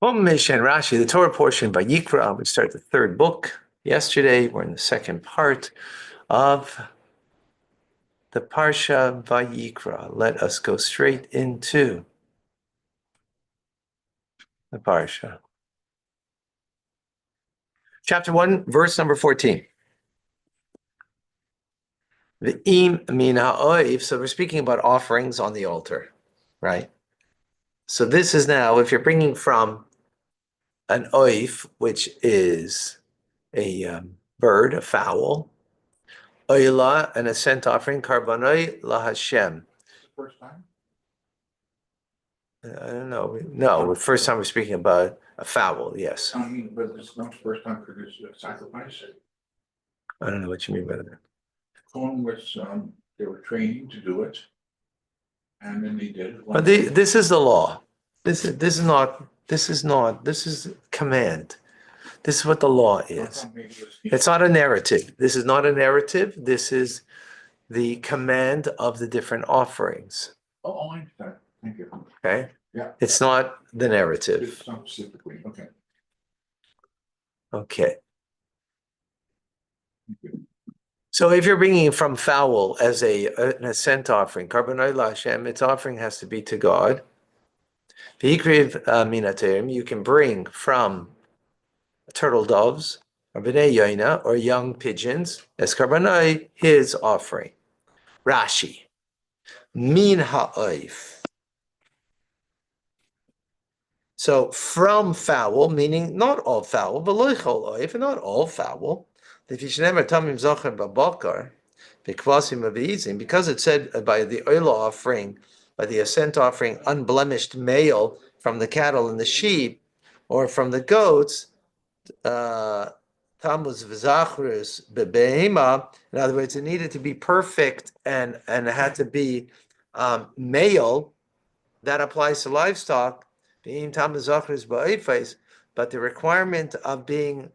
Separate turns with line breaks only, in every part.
Mission Rashi, the Torah portion by Vayikra. We start the third book yesterday. We're in the second part of the Parsha Vayikra. Let us go straight into the Parsha. Chapter 1, verse number 14. The im min ha'oiv. So we're speaking about offerings on the altar, right? So this is now, if you're bringing from an oif, which is a bird, a fowl, oila, an ascent offering, karbonoi la Hashem.
First time?
I don't know. No, the first time we're speaking about a fowl, yes.
I mean, but it's not the first time for this sacrifice.
I don't know what you mean by that.
Corn was, they were training to do it. And then they did it.
But this is the law. This is command. This is what the law is. It's not a narrative. This is not a narrative. This is the command of the different offerings.
Oh, I understand. Thank you.
Okay?
Yeah.
It's not the narrative.
It's not specifically, okay.
Okay.
Thank you.
So if you're bringing from fowl as an ascent offering, karbonai Hashem, its offering has to be to God. Vayikra minaterim, you can bring from turtle doves, or b'nei yoina, or young pigeons, as karbonai, his offering. Rashi, min ha'oif. So from fowl, meaning not all fowl, but loichol oif, and not all fowl. Because it said by the oil offering, by the ascent offering, unblemished male from the cattle and the sheep, or from the goats, tamuz v'zachrus bebehema. In other words, it needed to be perfect and it had to be male. That applies to livestock. But the requirement of being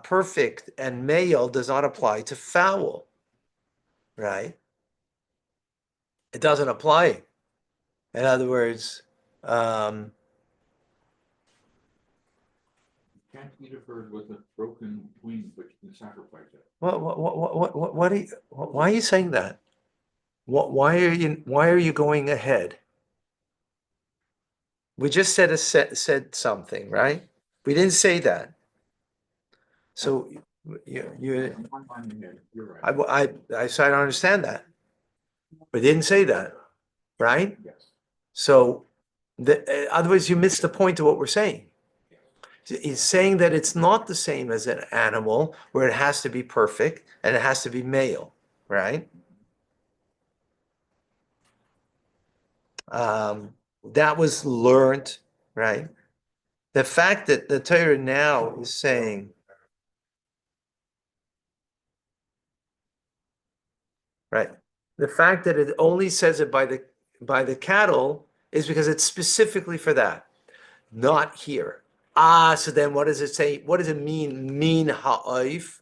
perfect and male does not apply to fowl, right? It doesn't apply. In other words,
You can't eat a bird with a broken wing, but you can sacrifice it.
why are you saying that? Why are you going ahead? We just said something, right? We didn't say that. So
You're right.
I don't understand that. We didn't say that, right?
Yes.
So otherwise you miss the point of what we're saying. He's saying that it's not the same as an animal where it has to be perfect and it has to be male, right? That was learned, right? The fact that the Torah now is saying, right, the fact that it only says it by the cattle is because it's specifically for that, not here. So then what does it say? What does it mean, min ha'oif?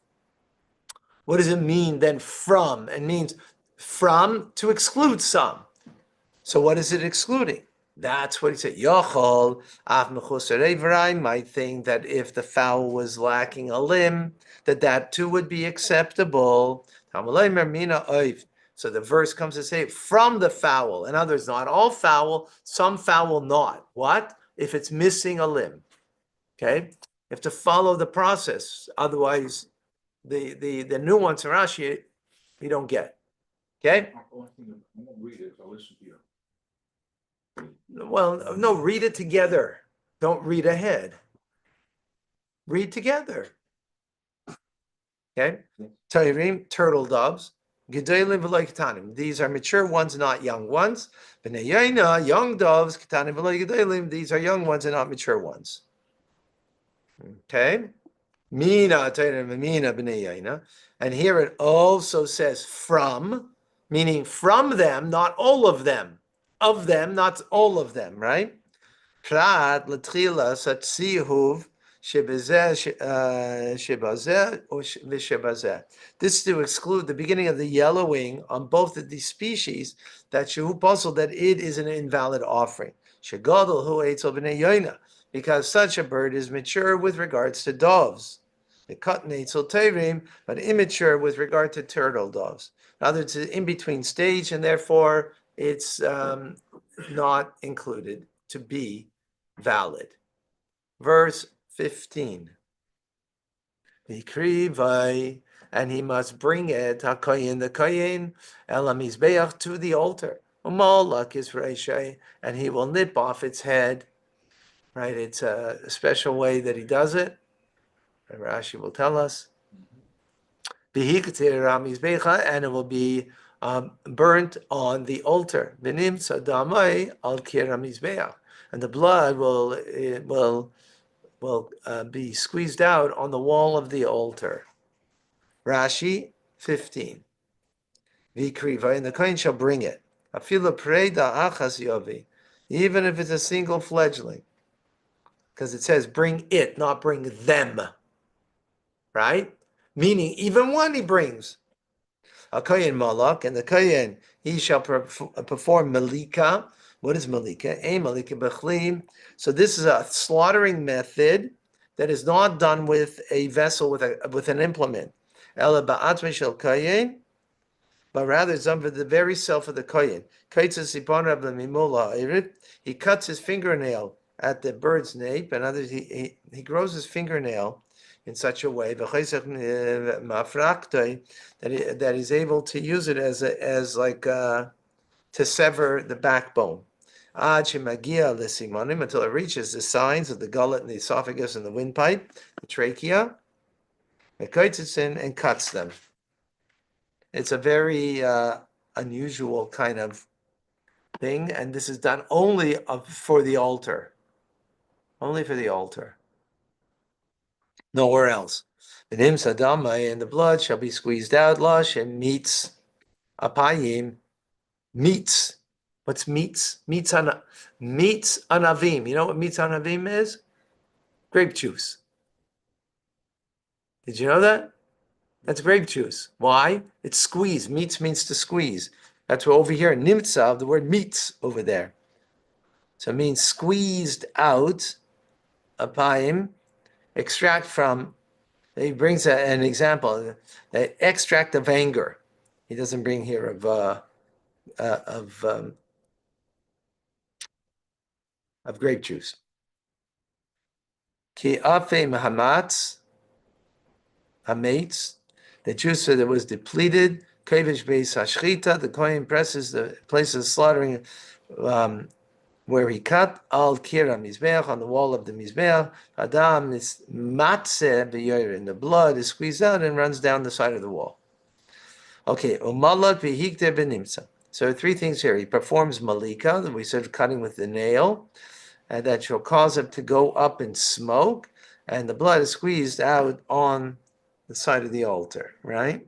What does it mean then from? It means from to exclude some. So what is it excluding? That's what he said. Yochol af mechusar evrai might think that if the fowl was lacking a limb, that too would be acceptable. So the verse comes to say from the fowl. In other words, not all fowl, some fowl not. What? If it's missing a limb. Okay? You have to follow the process. Otherwise, the nuance in Rashi, you don't get. Okay?
I won't read it, I'll listen to you.
Well, no, read it together. Don't read ahead. Read together. Okay? Tairim, turtle doves. Gedolim v'lo ketanim. These are mature ones, not young ones. B'nei yoina, young doves. Ketanim v'lo gedolim. These are young ones and not mature ones. Okay? Mina tairim mina b'nei yoina. And here it also says from, meaning from them, not all of them. Of them, not all of them, right? Prat l'tchila satzihuv shebazeh or v'shebazeh. This is to exclude the beginning of the yellowing on both of these species. That shehu puzzle that it is an invalid offering. Shegadol hu eitzel b'nei yoina, because such a bird is mature with regards to doves. The kutnetzel terim, but immature with regard to turtle doves. In other words, it's an in-between stage, and therefore it's not included to be valid. Verse 15. Vikrivai, and he must bring it, HaKoyin, the Koyin, Elamizbeach, to the altar. Umalak is Reishai, and he will nip off its head. Right? It's a special way that he does it. Rashi will tell us. And it will be burnt on the altar. And the blood will be squeezed out on the wall of the altar. Rashi 15. Vikriva, and the kohen shall bring it. Afila preda achas yovi, even if it's a single fledgling, because it says bring it, not bring them. Right? Meaning even one he brings. A kohen malak, and the kohen he shall perform malika. What is malika? A malika bechlim. So this is a slaughtering method that is not done with a vessel with an implement. Ela ba'atme shel kohen, but rather it's done for the very self of the kohen. He cuts his fingernail at the bird's nape, and others he grows his fingernail in such a way that he's able to use it as like to sever the backbone. Until it reaches the signs of the gullet and the esophagus and the windpipe, the trachea, and cuts them. It's a very unusual kind of thing, and this is done only for the altar. Only for the altar. Nowhere else. And the blood shall be squeezed out, lush, and meats, apayim, meats. What's meats? Meats anavim. You know what meats anavim is? Grape juice. Did you know that? That's grape juice. Why? It's squeezed. Meats means to squeeze. That's what over here, nimtza, the word meats over there. So it means squeezed out, apayim, extract from. He brings an example, the extract of anger. He doesn't bring here of grape juice. Ki afe mahamatz, hamates, the juice that was depleted. Kavish beis hashchita, the kohen presses the place of slaughtering where he cut al kira mizbeach, on the wall of the mizbeach. Adam is matze b'yorin, the blood is squeezed out and runs down the side of the wall. Okay, umalak v'hikte benimsa. So three things here. He performs malika, that we said cutting with the nail, and that shall cause it to go up in smoke, and the blood is squeezed out on the side of the altar, right?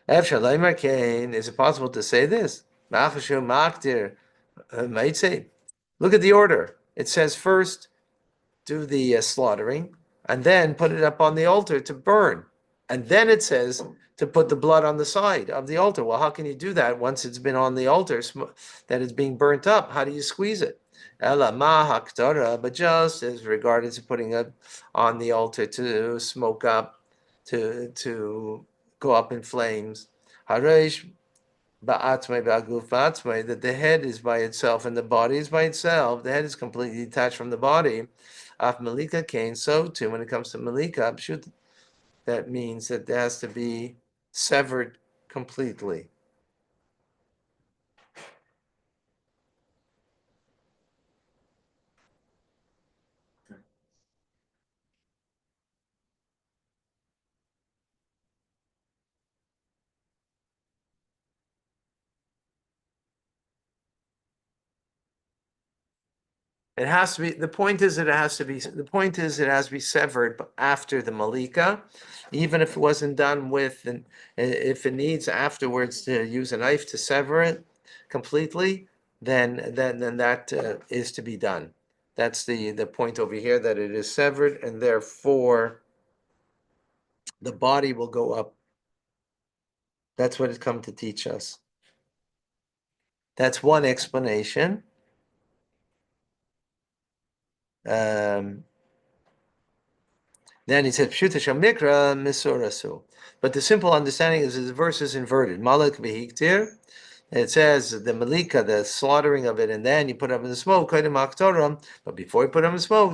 Is it possible to say this? Look at the order. It says first do the slaughtering, and then put it up on the altar to burn. And then it says to put the blood on the side of the altar. Well, how can you do that once it's been on the altar, that it's being burnt up? How do you squeeze it? But just as regarded to putting it on the altar to smoke up, to go up in flames. Haresh ba'atzmei ba'aguf ba'atzmei, that the head is by itself and the body is by itself. The head is completely detached from the body. Af malika kain, so too when it comes to malika, that means that it has to be severed completely. It has to be, the point is that it has to be severed after the malika, even if it wasn't done with, and if it needs afterwards to use a knife to sever it completely, then that is to be done. That's the point over here, that it is severed, and therefore the body will go up. That's what it's come to teach us. That's one explanation. Then he said, Pshuta Shamikra Misurasu. But the simple understanding is the verse is inverted. Malak Vihiktir. It says the Malika, the slaughtering of it, and then you put it up in the smoke, but before you put it in the smoke,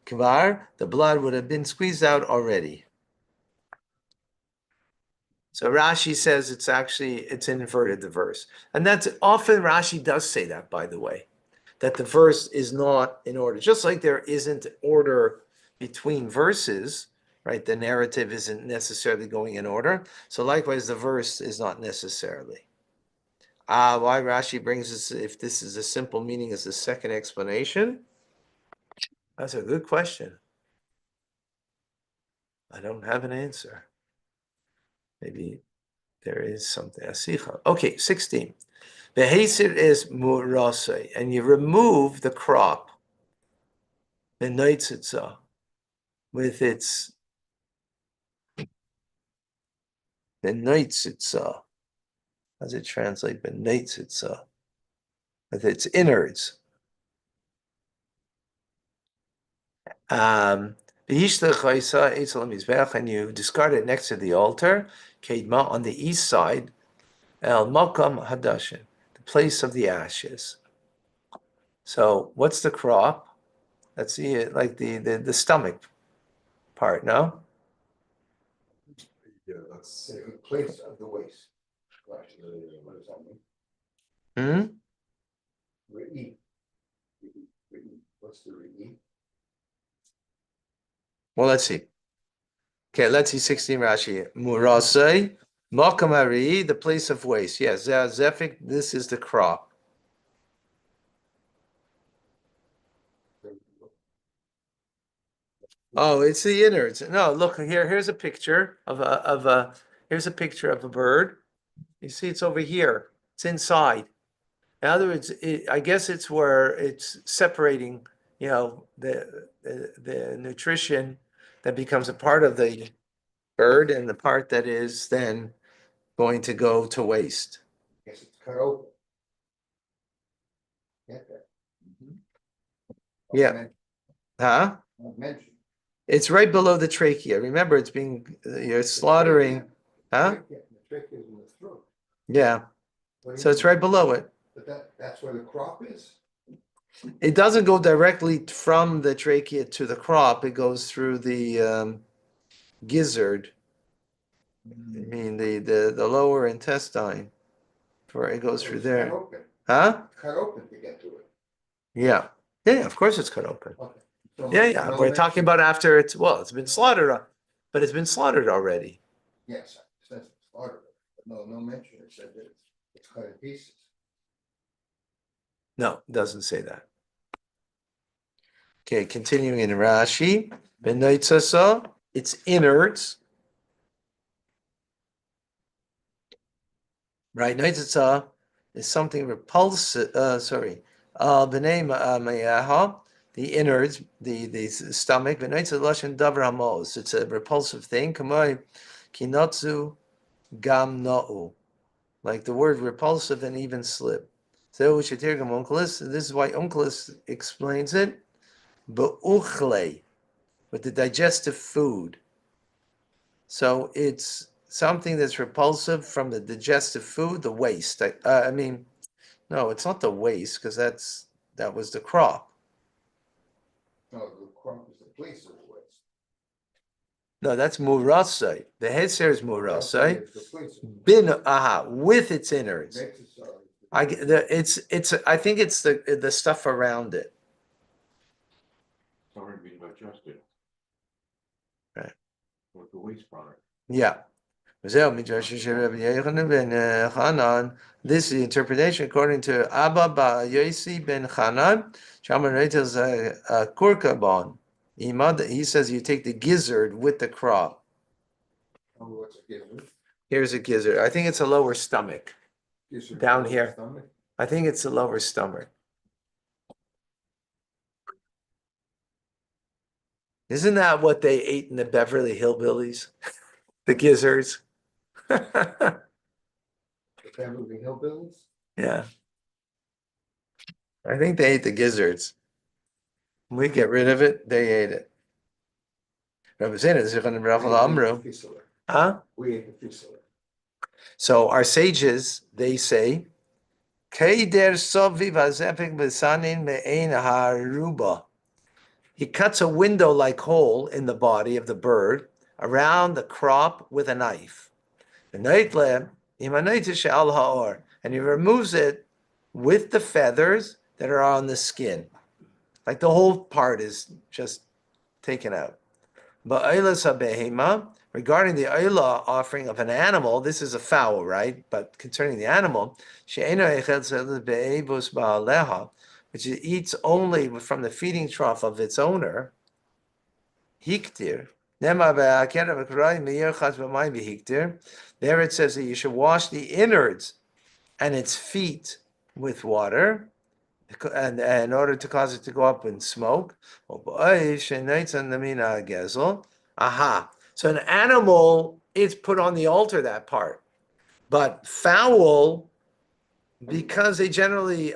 Kvar, the blood would have been squeezed out already. So Rashi says it's inverted, the verse. And that's often Rashi does say that, by the way, that the verse is not in order. Just like there isn't order between verses, right? The narrative isn't necessarily going in order. So likewise, the verse is not necessarily. Why Rashi brings us, if this is a simple meaning, as the second explanation? That's a good question. I don't have an answer. Maybe there is something. Okay, 16. The Hasir is murase, and you remove the crop, the noitzitza, with its the noitzitza. How does it translate? The noitzitza, with its innards. And you discard it next to the altar, Kedma, on the east side, El Makam Hadashin, the place of the ashes. So what's the crop? Let's see it, like the stomach part, no?
Yeah, let's say the place of the waste. What does that mean?
Hmm?
Re'e. What's the re'e?
Well, let's see. Okay, let's see 16 Rashi. Murasei, Makamari, the place of waste. Yes, Zefik, this is the crop. Oh, it's the innards. No, look here. Here's a picture of a here's a picture of a bird. You see, it's over here. It's inside. In other words, I guess it's where it's separating, the nutrition that becomes a part of the bird and the part that is then going to go to waste.
Yes, it's cut open. Get that.
Yeah. Huh?
Not mentioned.
It's right below the trachea. Remember, it's being you're slaughtering. Huh?
The trachea is in the throat.
Yeah. So it's right below it.
But that's where the crop is.
It doesn't go directly from the trachea to the crop. It goes through the gizzard. I mean the lower intestine. Where it goes through there.
Cut open.
Huh?
It's cut open to get to it.
Yeah. Yeah, of course it's cut open.
Okay. So
Yeah.
no
We're talking about after it's been slaughtered, but it's been slaughtered already.
Yes, it says it's slaughtered, but no mention. It said that it's cut in pieces.
No, it doesn't say that. Okay, continuing in Rashi, Benoitzasa, it's innards. Right, Noitzasa is something repulsive. B'nei Mayaha, the innards, the stomach. Benoitzasa lashon davar hamos. It's a repulsive thing. Kamoi kinotzu gam na'u, like the word repulsive and even slip. So we should hear Onkelos. This is why Onkelos explains it. Ba'uchle, with the digestive food. So it's something that's repulsive from the digestive food, the waste. No, it's not the waste because that was the crop.
No, the crop is the place of the waste.
No, that's murasai. The heser is murasai.
It's the place of
Bin with its innards.
makes it so.
I think it's the stuff around it.
It's already being digested.
Right.
With the waste product.
Yeah. This is the interpretation according to Abba Ba Yosi ben Chanan. Kurkabon. He says you take the gizzard with the crop.
Oh, what's a gizzard?
Here's a gizzard. I think it's a lower stomach.
Gizzard
Down
below
here.
the stomach?
I think it's the lower stomach. Isn't that what they ate in the Beverly Hillbillies? The gizzards.
The Beverly Hillbillies?
Yeah. I think they ate the gizzards. We get rid of it, they ate it. Rabbi Zaina, Zichron and Rachel Amru. Huh?
We ate the fistula.
So our sages, they say, Keider soviv hazepik b'sanin me'ein haruba. He cuts a window-like hole in the body of the bird around the crop with a knife. And he removes it with the feathers that are on the skin. Like the whole part is just taken out. But regarding the Ayla offering of an animal, this is a fowl, right? But concerning the animal, which it eats only from the feeding trough of its owner, hiktir. There it says that you should wash the innards and its feet with water, and in order to cause it to go up in smoke. Aha. So an animal is put on the altar, that part. But fowl, because they generally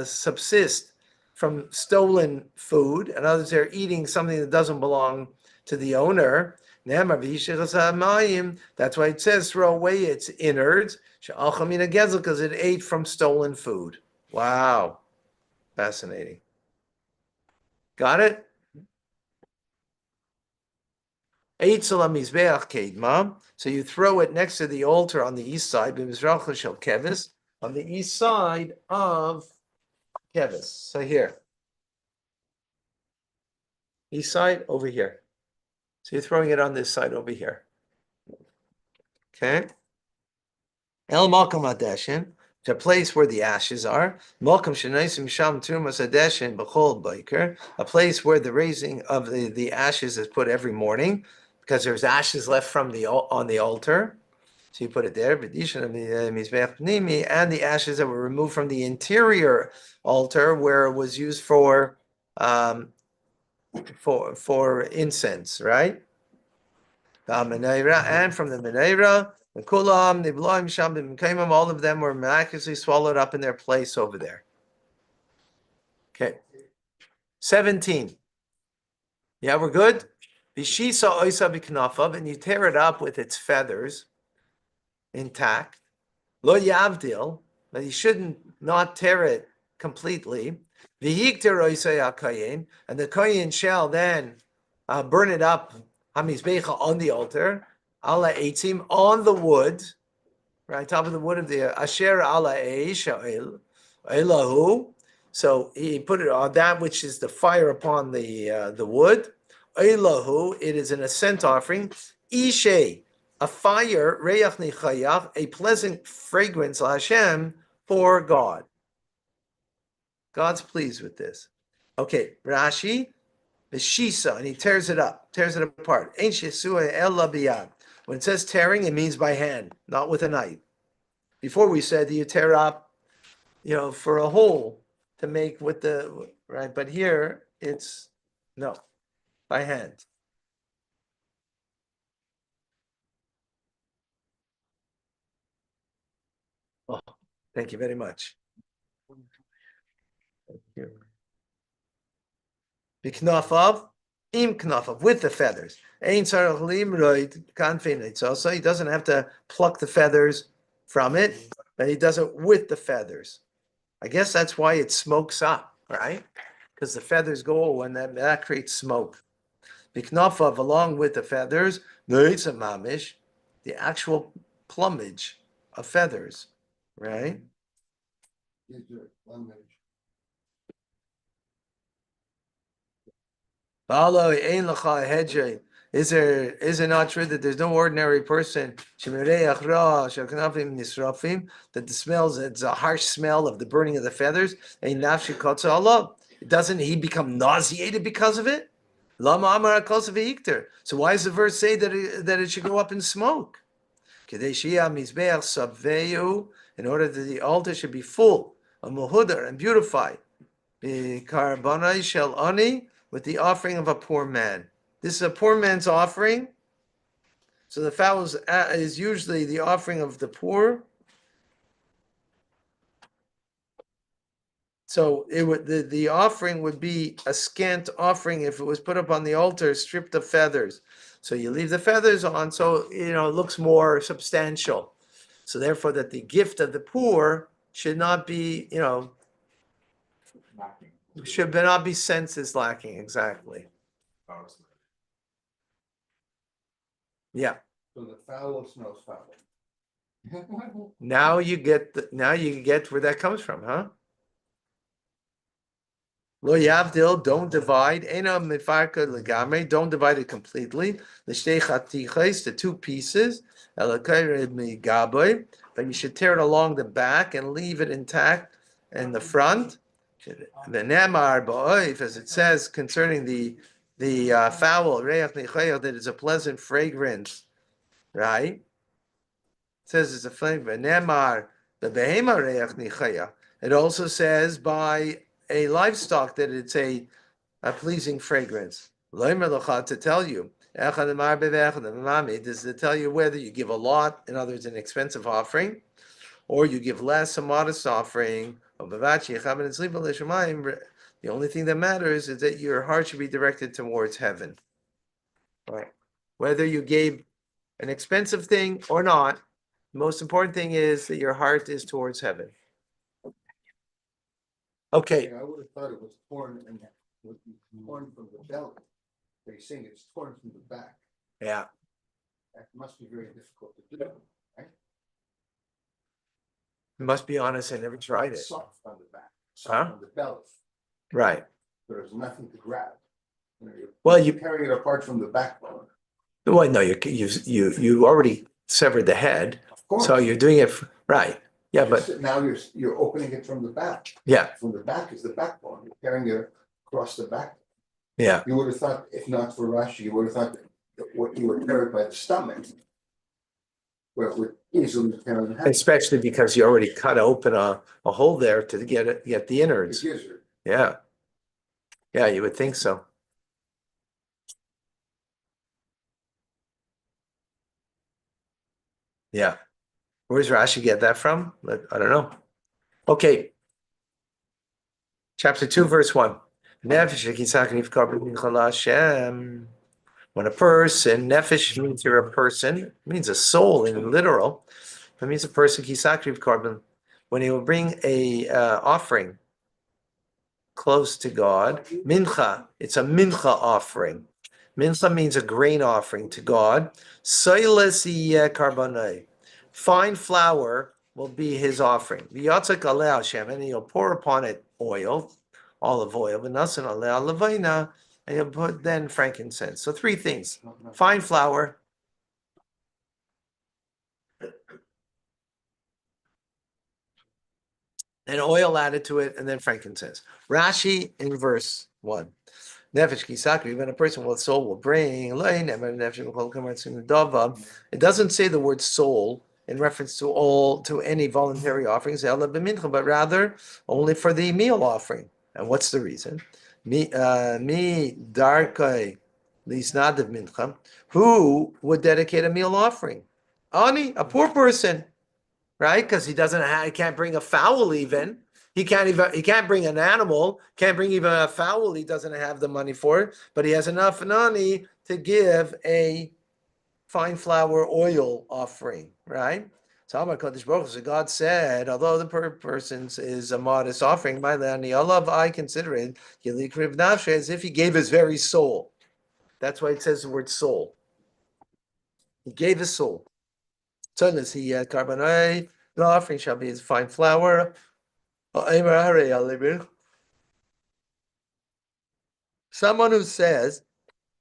subsist from stolen food, and others are eating something that doesn't belong to the owner. That's why it says throw away its innards, because it ate from stolen food. Wow. Fascinating. Got it? So you throw it next to the altar on the east side, on the east side of kevis. So here. East side over here. So you're throwing it on this side over here. Okay. El Malkam Adeshin, the place where the ashes are. Malkam Shenaisim Sham Tumas Adeshin Bechol Vayikra, a place where the raising of the ashes is put every morning, because there's ashes left from on the altar. So you put it there. And the ashes that were removed from the interior altar where it was used for incense, right? And from the menorah, the kulam, the bloim sham, all of them were miraculously swallowed up in their place over there. Okay. 17. Yeah, we're good. Vishisa oisa b'knafav, and you tear it up with its feathers intact. Lo yavdil, but you shouldn't not tear it completely. Vayikra oisa akayin, and the koyin shall then burn it up hamizbecha on the altar. Ala eitzim on the wood, right, top of the wood of the asher ala eisha'il, elahu. So he put it on that which is the fire upon the wood. Elahu, it is an ascent offering. Ishe, a fire, reyach nichayach, a pleasant fragrance, Hashem, for God. God's pleased with this. Okay, Rashi, Shisa, and he tears it apart. Ein shesua ella biyad. When it says tearing, it means by hand, not with a knife. Before we said you tear up, for a hole to make with the, right? But here it's no, by hand. Oh, thank you very much. Thank you. B'knafav, im knafav, with the feathers. Ein tzarach limroid kanfin. So he doesn't have to pluck the feathers from it, but he does it with the feathers. I guess that's why it smokes up, right? Because the feathers go and that creates smoke. B'knafav, along with the feathers, noitza mamish, the actual plumage of feathers, right? Is it not true that there's no ordinary person that the smells, it's a harsh smell of the burning of the feathers? Doesn't he become nauseated because of it? So why does the verse say that it should go up in smoke? In order that the altar should be full of muhudar and beautified with the offering of a poor man. This is a poor man's offering. So the fowl is usually the offering of the poor. So it would the offering would be a scant offering if it was put up on the altar, stripped of feathers. So you leave the feathers on, so it looks more substantial. So therefore, that the gift of the poor should not be,
Lacking.
should not be senses lacking. Exactly. Yeah.
So the foul smells foul.
Now you get where that comes from, huh? Lo yavdil, don't divide. Ena mifarka legamre, don't divide it completely. L'shtei chatiches, the two pieces. Elakayre migaboy, but you should tear it along the back and leave it intact in the front. The nemar ba'oif, as it says concerning the fowl reach nichayah, that is a pleasant fragrance, right? It says it's a flavor. Nemar the behema reach nichayah. It also says by a livestock that it's a pleasing fragrance. To tell you, this is to tell you whether you give a lot, in other words, an expensive offering, or you give less, a modest offering. The only thing that matters is that your heart should be directed towards heaven. Right. Whether you gave an expensive thing or not, the most important thing is that your heart is towards heaven. Okay.
I would have thought it was torn and would be torn from the belly. They sing it's torn from the back.
Yeah.
That must be very difficult to do, right?
You must be honest, I never tried it.
Soft on the back,
Huh?
soft on the belly.
Right.
There's nothing to grab.
Well,
you're carrying it apart from the backbone.
Well, no, you already severed the head,
Of course.
so you're doing it right. Yeah, but
Now you're opening it from the back.
yeah,
From the back is the backbone. You're carrying it across the back.
yeah.
You would have thought, if not for Rashi, you would have thought that what you were carried by the stomach, where it would easily carry the head.
Especially because you already cut open a hole there to get the innards.
The gizzard.
Yeah, yeah, you would think so. Yeah. Where's Rashi get that from? I don't know. Okay. Chapter 2, verse 1. When a person, nefesh means you're a person, means a soul in literal. That means a person, kisakriv carbon, when he will bring a offering close to God, mincha, it's a mincha offering. Mincha means a grain offering to God. Soiles carbonai, fine flour will be his offering. V'yatzak aleh Hashem, and he'll pour upon it oil, olive oil, v'nasan aleh levina, and he'll put then frankincense. So three things: fine flour, and oil added to it, and then frankincense. Rashi in verse 1. Nefesh kisakri, even a person with soul will bring. It doesn't say the word soul in reference to any voluntary offerings, but rather only for the meal offering. And what's the reason? Who would dedicate a meal offering? Ani, a poor person, right? Because he can't bring a fowl even. He can't bring an animal, can't bring even a fowl. He doesn't have the money for it, but he has enough money to give a fine flour oil offering, right? So God said, although the person's is a modest offering, my land, I consider it as if he gave his very soul. That's why it says the word soul. He gave his soul. So let's see, carbonite, the offering shall be his fine flour. Someone who says,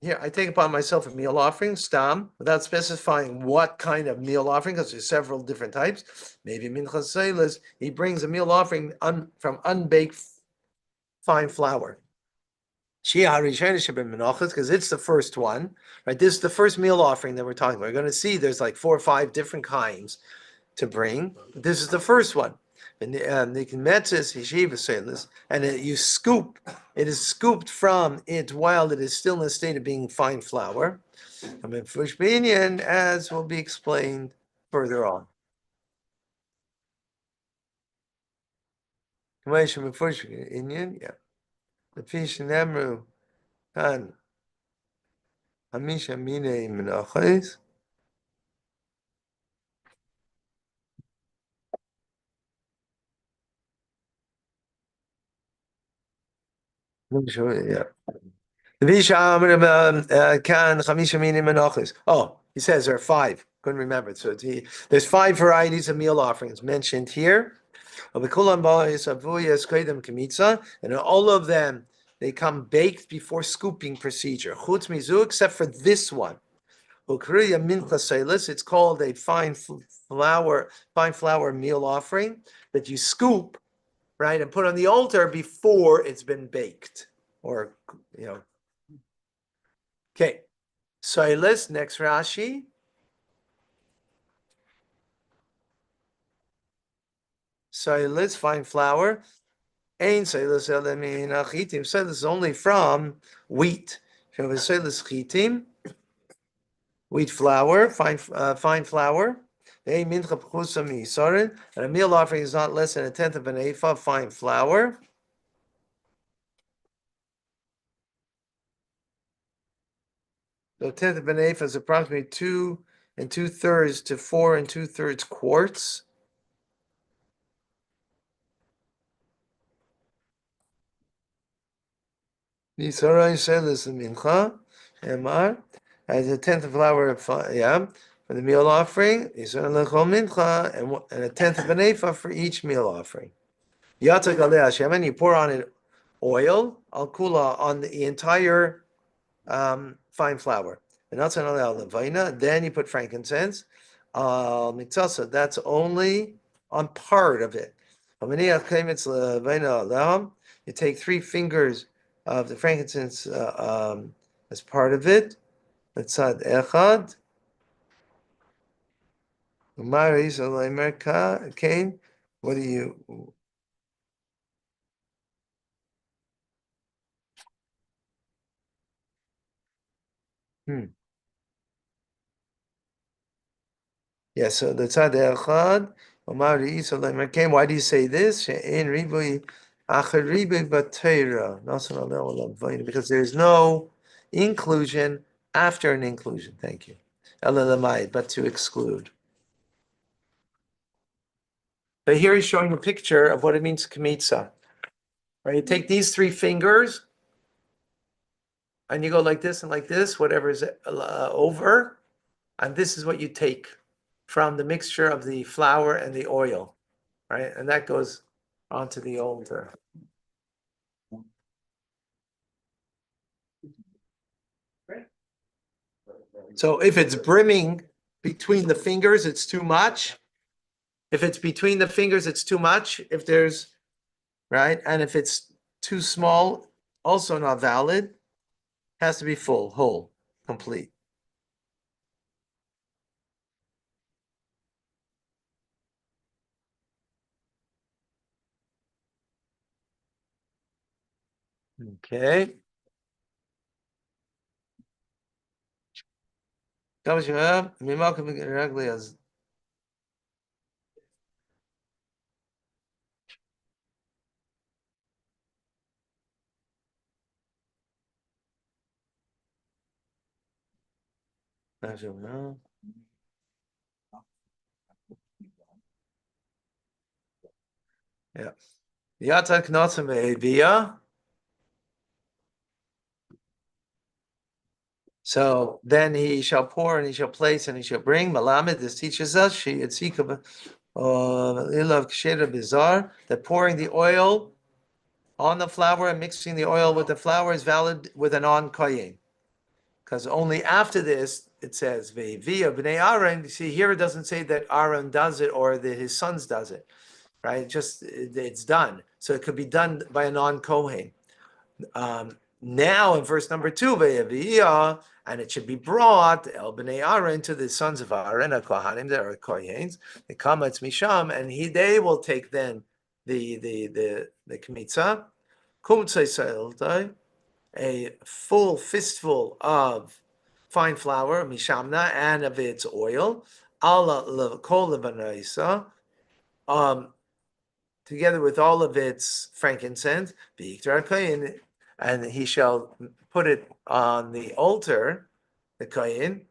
here, I take upon myself a meal offering, stam, without specifying what kind of meal offering, because there's several different types. Maybe minchas seilas, he brings a meal offering from unbaked fine flour. Because it's the first one, right? This is the first meal offering that we're talking about. We're going to see there's like 4 or 5 different kinds to bring. This is the first one. And you scoop, it is scooped from it while it is still in a state of being fine flour. As will be explained further on. Yeah. The fish nemru kan hamisha mine menachos. Yeah. The fish kan hamisha mine menachos. Oh, he says there are five. Couldn't remember. So there's five varieties of meal offerings mentioned here. And all of them, they come baked before scooping procedure. Chutz mizu, except for this one. It's called a fine flour meal offering that you scoop, right, and put on the altar before it's been baked. Or, you know. Okay. Soilis, next Rashi. Soilis, fine flour. Ain soilis elemin achitim. Soilis is only from wheat. Soilis chitim. Wheat flour, fine flour. And a meal offering is not less than a tenth of an ephah of fine flour. So a tenth of an ephah is approximately 2 2/3 to 4 2/3 quarts. Nisarai Selis Mincha, Emar, as a tenth of flour, yeah, for the meal offering, Nisarai Lechol Mincha, and a tenth of an ephah for each meal offering. Yatzak Alei Hashem, and you pour on it oil, al kula, on the entire fine flour. Then you put frankincense. Mitzasa, that's only on part of it. You take 3 fingers of the frankincense as part of it. Mitzad echad. What do you? Yeah, so the tzad echad. Why do you say this? Because there's no inclusion after an inclusion. Thank you. But to exclude. But here he's showing a picture of what it means kmitza. Right? You take these 3 fingers and you go like this and like this, whatever is over, and this is what you take from the mixture of the flour and the oil, right? And that goes onto the altar. So if it's brimming between the fingers, it's too much. If it's between the fingers, it's too much. If there's, right? And if it's too small, also not valid. Has to be full, whole, complete. Okay. Yeah. Yatak Notzim. So then he shall pour and he shall place and he shall bring. Malamed, this teaches us, that pouring the oil on the flour and mixing the oil with the flour is valid with a non-koyin. Because only after this, it says, V'yivia b'nei Aaron. You see, here it doesn't say that Aaron does it or that his sons does it, right? It's done. So it could be done by a non-kohen. Now in verse number 2, V'yivia, and it should be brought El b'nei Aaron to the sons of Aaron, a kohanim, that are kohanes, the kamatz misham, and they will take then the kmitza, kumtzei a full fistful of fine flour, mishamna, and of its oil, ala kol levanaisa, together with all of its frankincense, Vayikra kohen, and he shall put it on the altar, the kohen,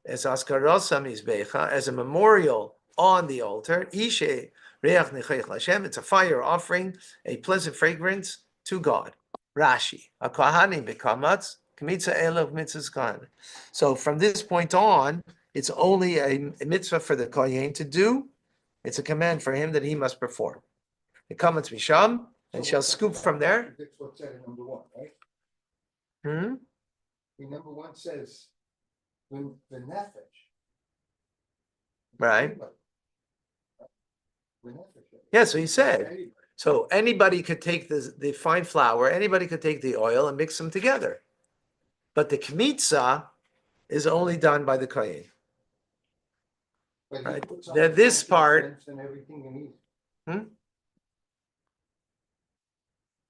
as askarosa mizbecha, as a memorial on the altar. Ishe reach nechayich Hashem. It's a fire offering, a pleasant fragrance to God. Rashi, a kohanim bekamatz kmitza elav mitzvahs kohen. So from this point on, it's only a mitzvah for the kohen to do. It's a command for him that he must perform. It comes misham and shall scoop from there.
That's what's said in number one, right?
Hmm?
In number one says, when the nefesh.
Right.
When nefesh.
Yeah, so he said. So anybody could take the fine flour, anybody could take the oil and mix them together. But the kmitza is only done by the kohen. Right. Then this part.
And everything in it.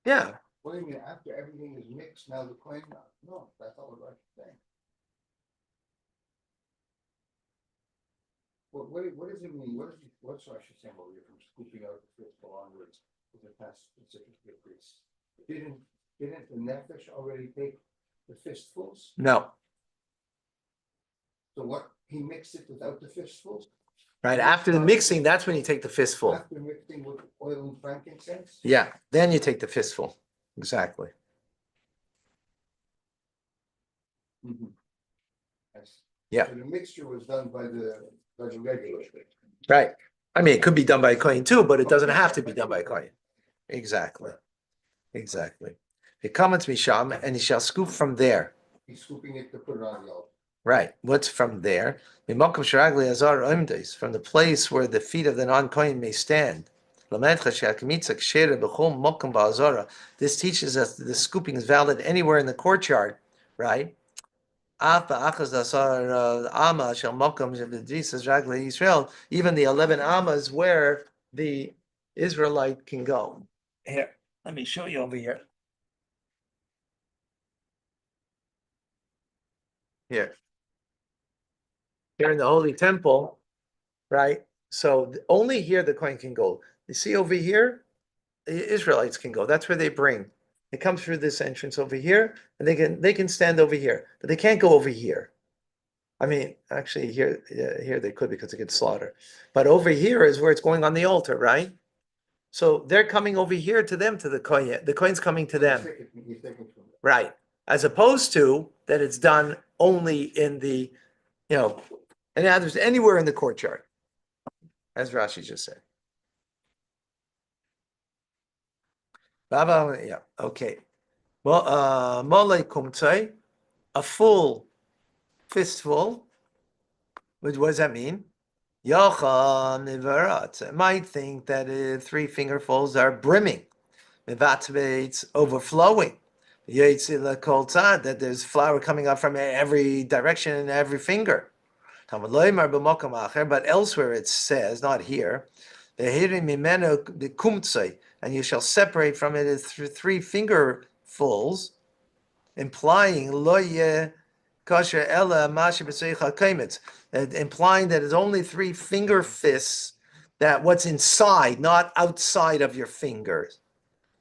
Yeah.
What do you mean, after everything is mixed, now the coin? No, that's all what I'm saying. What does it mean? What's Rashi saying over here from scooping out the fistful onwards with the past specific decrease? Didn't the nefesh already take the fistfuls?
No.
So what, he mixed it without the fistfuls?
Right. After the mixing, that's when you take the fistful.
After mixing with oil and frankincense?
Yeah. Then you take the fistful. Exactly.
Mm-hmm. Yes.
Yeah.
So the mixture was done by the regular.
Right. I mean, it could be done by a kohen too, but it doesn't have to be done by a kohen. Exactly. Exactly. It comes misham, and he shall scoop from there.
He's scooping it to put it on the altar.
Right. What's from there? From the place where the feet of the non-kohen may stand. This teaches us that the scooping is valid anywhere in the courtyard, right? Even the 11 amas where the Israelite can go. Here, let me show you over here. Here in the Holy Temple, right? So only here the coin can go. You see over here, the Israelites can go. That's where they bring. They come through this entrance over here, and they can stand over here, but they can't go over here. I mean, actually, here they could because it gets slaughtered. But over here is where it's going on the altar, right? So they're coming over here to them, to the coin. The coin's coming to them.
He's taking from them.
Right. As opposed to that it's done only in the, and others anywhere in the courtyard, as Rashi just said. Baba, yeah, okay. Well, mole kumtzai, a full fistful. What does that mean? Yocham nivarat. Might think that 3 fingerfuls are brimming. It's overflowing. That there's flour coming up from every direction and every finger. But elsewhere it says, not here, and you shall separate from it 3 fingerfuls, implying implying that it's only 3 finger fists, that what's inside, not outside of your fingers.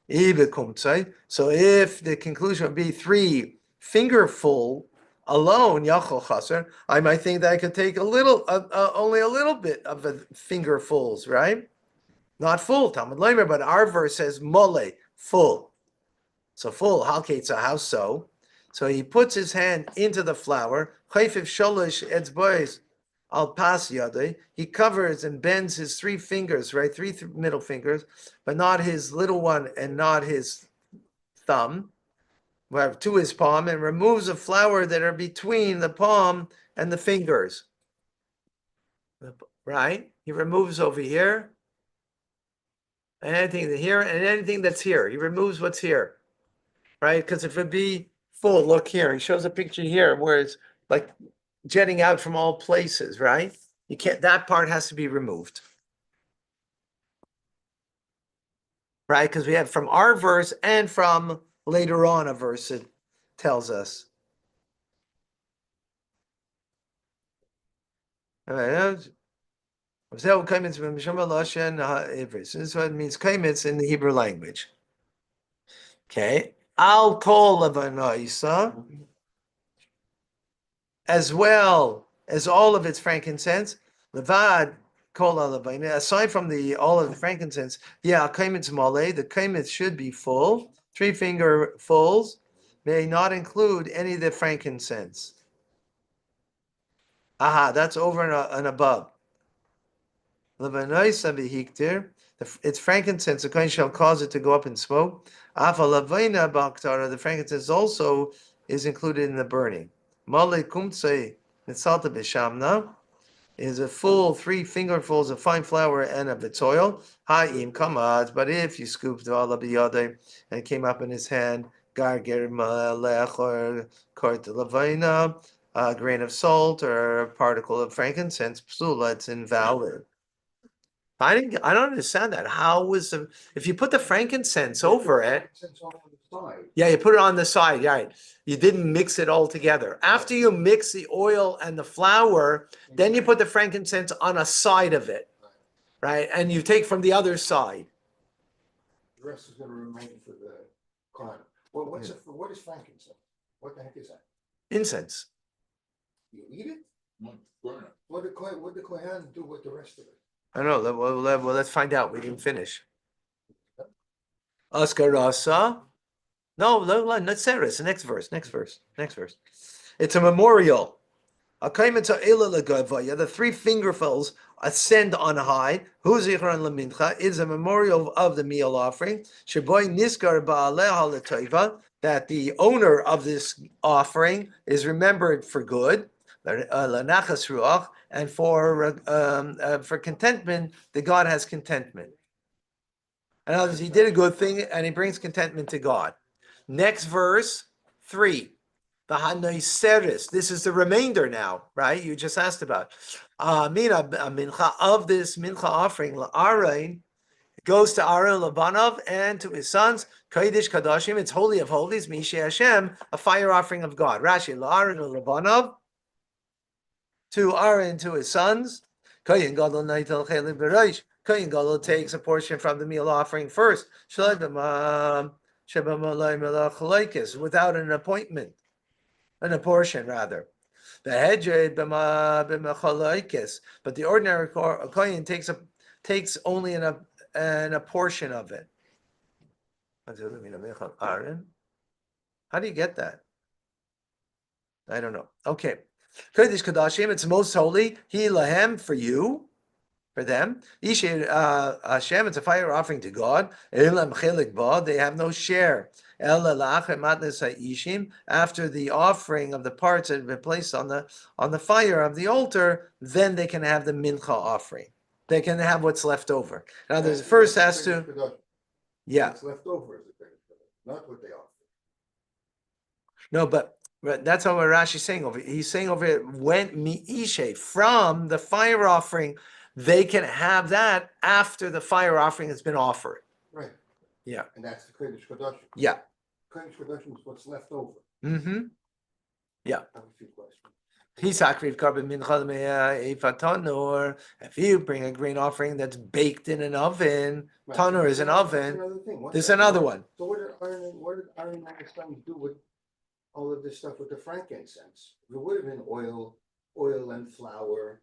So if the conclusion would be 3 fingerful alone, yachol chaser, I might think that I could take a little, only a little bit of the fingerfuls, right? Not full, Talmud Leimer, but our verse says mole, full. So full, halketza, how so? So he puts his hand into the flour, chayfiv sholosh etzbois al pas yadei. He covers and bends his 3 fingers, right? 3 middle fingers, but not his little one and not his thumb, to his palm, and removes the flour that are between the palm and the fingers. Right? He removes over here, and anything here, and anything that's here. He removes what's here. Right? Because if it be full, look here, he shows a picture here where it's like jetting out from all places, right? You can't, that part has to be removed. Right? Because we have from our verse and from later on a verse it tells us. All right. So this is what it means kaimitz in the Hebrew language. Okay. Al kol levanoisa, as well as all of its frankincense. Levad kol levana. Aside from all of the frankincense, yeah, kaimitz male. The kaimitz should be full, 3-fingerfuls. May not include any of the frankincense. Aha, that's over and above. Levanoisa v'hiktir. It's frankincense. The kohen shall cause it to go up in smoke. Afa levena b'aktara. The frankincense also is included in the burning. Male kumtzei mitzalta b'shamna is a full 3 fingerfuls of fine flour and of its oil. Ha'im kamad. But if you scooped all of biyadeh and it came up in his hand, garger malech or kort levena, a grain of salt or a particle of frankincense, psula, it's invalid. I don't understand that. How was if you put the frankincense over it?
Since on the side.
Yeah, you put it on the side, right? You didn't mix it all together. After you mix the oil and the flour, then you put the frankincense on a side of it, right? And you take from the other side.
The rest is gonna remain for the Kohen. Well, what is frankincense? What the heck is that?
Incense.
You eat it? What did the Kohen do with the rest of it?
I don't know. Well, let's find out. We didn't finish. Askarasa. No, let's say it's the next verse. It's a memorial. The 3 fingerfuls ascend on high. Huzichron lemincha is a memorial of the meal offering. Sheboy niskar ba'aleh halatayva, that the owner of this offering is remembered for good. Lanachas ruach, and for contentment, the God has contentment. In other words, he did a good thing and he brings contentment to God. Next verse 3. The Hanoiseris. This is the remainder now, right? You just asked about. Mina mincha of this mincha offering, La'arain, goes to Aaron Labanov and to his sons. Kodesh Kadashim, it's holy of holies, Mishe Hashem, a fire offering of God. Rashi, La'aron Labanov, to Aaron, to his sons. Kohen Gadol Naitel Chelim Bereish. Kohen Gadol takes a portion from the meal offering first. Without an appointment. An apportion rather. But the ordinary kohen takes only an apportion of it. How do you get that? I don't know. Okay. Kodesh Kadashim, it's most holy. He lahem, for you, for them. Hashem, it's a fire offering to God. They have no share. After the offering of the parts that have been placed on the fire of the altar, then they can have the mincha offering. They can have what's left over. Now, there's first has to, yeah.
What's left over is the not what they offer.
No, but that's how Rashi is saying over. He's saying over here, when mi'ishe, from the fire offering, they can have that after the fire offering has been offered.
Right.
Yeah.
And that's the Kodesh Kodashim.
Yeah.
Kodesh Kodashim is what's left over.
Mm-hmm. Yeah.
I have a few questions.
Or if you bring a grain offering that's baked in an oven,
Right.
tanur is an oven. There's another one.
So what did Aaron and his sons do with all of this stuff with the frankincense? There would have been oil and flour.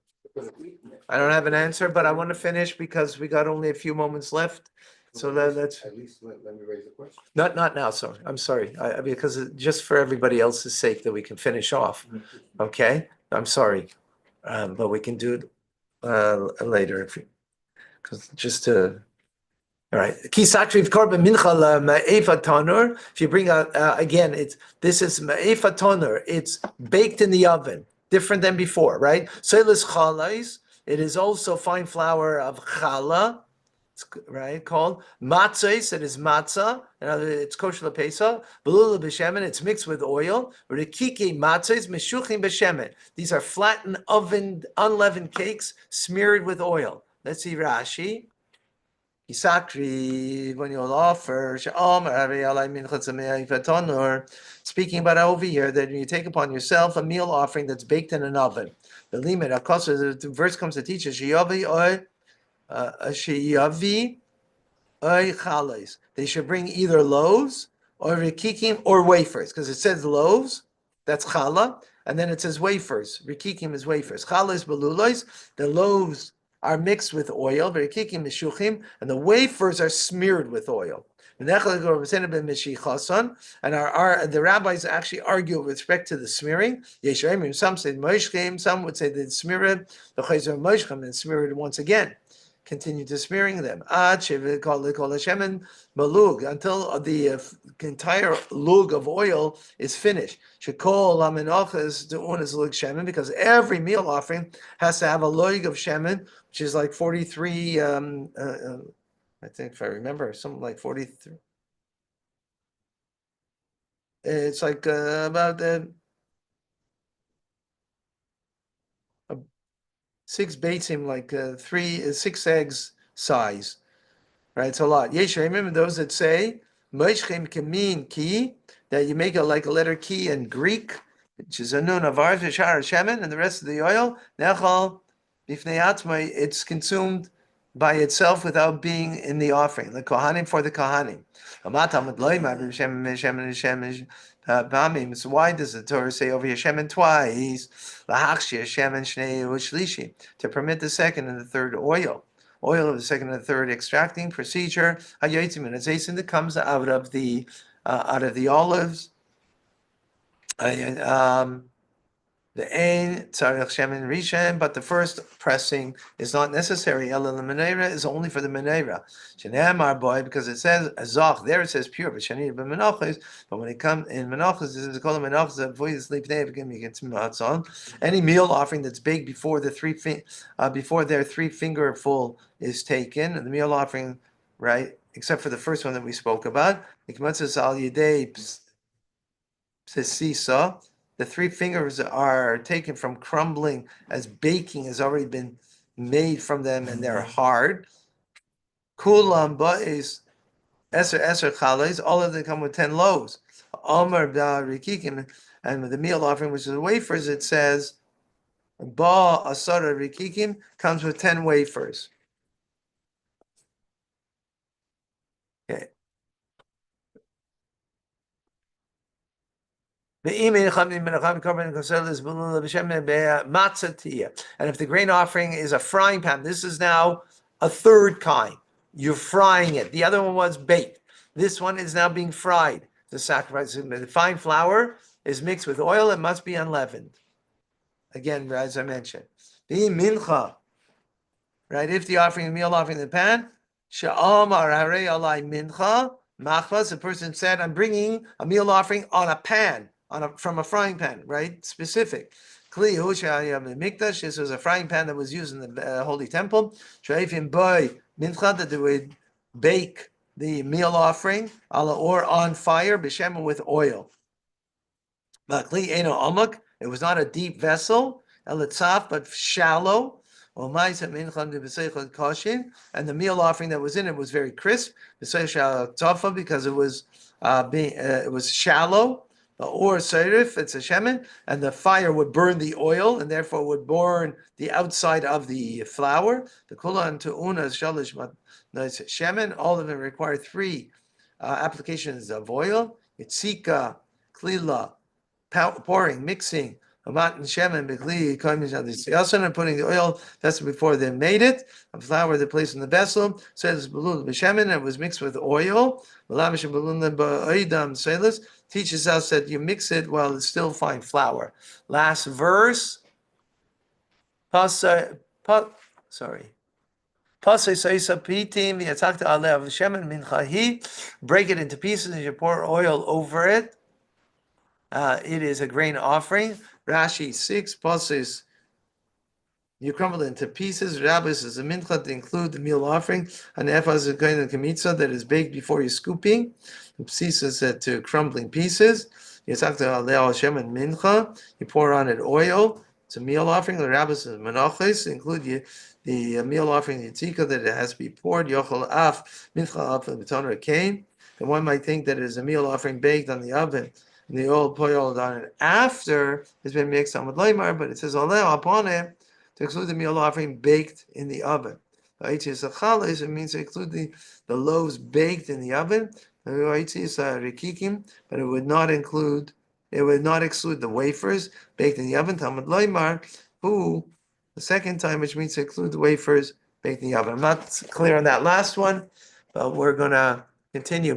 I don't have an answer, but I want to finish because we got only a few moments left. So that's
at least let me raise the question.
Not now. Sorry, I'm sorry. Because just for everybody else's sake that we can finish off. Okay, I'm sorry, but we can do it later because just to. All right. Kisakriv korban mincha ma'efa tanur. If you bring out again, this is ma'efa tanur. It's baked in the oven, different than before, right? Soilis chalais. It is also fine flour of challah. Right, called matzos. It is matzah. It's kosher lepesa. Belula b'shemen. It's mixed with oil. Rikiki matzos meshuchim b'shemen. These are flattened, ovened, unleavened cakes smeared with oil. Let's see Rashi. Isakri, when you'll offer, speaking about over here, that you take upon yourself a meal offering that's baked in an oven. The limit, the verse comes to teach us, Shiyavi oy chales. They should bring either loaves or rikikim or wafers, because it says loaves, that's challah, and then it says wafers. Rikikim is wafers. Challah is belulois. The loaves are mixed with oil. Rikikim is shuchim, and the wafers are smeared with oil. And the rabbis actually argue with respect to the smearing. Some say moishkim, some would say they smear it. The chayzer moishkim and smear it once again. Continue to smearing them until the entire lug of oil is finished. Because every meal offering has to have a lug of shemen, which is like 43. I think if I remember, something like 43. It's like about 6 beitzim, like 6 eggs size, right? It's a lot. Yesh, remember those that say moishchem can mean ki, that you make it like a letter ki in Greek, which is a nun of ours, v'shar shemen, and the rest of the oil nechal bifnei atzmai. It's consumed by itself without being in the offering. The kohanim for the kohanim. So why does the Torah say over here shemen twice? To permit the second and the third oil of the second and the third extracting procedure. That comes out of the olives. The ein tzarich shemen rishon, but the first pressing is not necessary. Ela the menorah is only for the menorah. Shene'amar boy, because it says azach. There it says pure, but shani b'menachos. But when it comes in menachos, this is called menachos. Avoid sleep ne'evgim. You get some matzon. Any meal offering that's baked before the before their 3 fingerful is taken, and the meal offering, right, except for the first one that we spoke about, ikmatzes al yedei psisa. The 3 fingers are taken from crumbling, as baking has already been made from them, and they're hard. Kulam ba'is eser chales. All of them come with 10 loaves. Omer rikikim, and with the meal offering, which is the wafers, it says ba asara rikikim comes with 10 wafers. Okay. And if the grain offering is a frying pan, this is now a third kind. You're frying it. The other one was baked. This one is now being fried. The sacrifice. The fine flour is mixed with oil. It must be unleavened. Again, as I mentioned. The mincha, right? If the offering, the meal offering in the pan, sha'amar harei alai mincha, machmas, the person said, I'm bringing a meal offering on a pan. From a frying pan, right? Specific. This was a frying pan that was used in the Holy Temple. That they would bake the meal offering or on fire, b'shem, with oil. It was not a deep vessel, but shallow. And the meal offering that was in it was very crisp, because it was shallow. Or seirif, it's a shemen, and the fire would burn the oil, and therefore would burn the outside of the flour. The kula and tu'una shalish shemen. All of them require 3 applications of oil. Yitzika, klila, pouring, mixing. Amat and shemen bekli yasan, and putting the oil vessel before they made it. A flour they placed in the vessel. Says belul b'shemen, it was mixed with oil. Malamish belun ba'idam selis. Teaches us that you mix it while it's still fine flour. Last verse. Break it into pieces and you pour oil over it. It is a grain offering. Rashi 6 passes. You crumble it into pieces. Rabbis is a mincha to include the meal offering. And ephah is a kind of kamitza that is baked before you're scooping. The pieces is set to crumbling pieces. You pour on it oil. It's a meal offering. The rabbis is menachos include the meal offering yitzika that it has to be poured. Yochel af mincha af b'toner kain. And one might think that it is a meal offering baked on the oven the old poyol on it after it's been mixed on with leimar, but it says oleh upon it to exclude the meal offering baked in the oven. It means to include the loaves baked in the oven. But it would not exclude the wafers baked in the oven. Talmud leimar, who the second time, which means to include the wafers baked in the oven. I'm not clear on that last one, but we're gonna continue.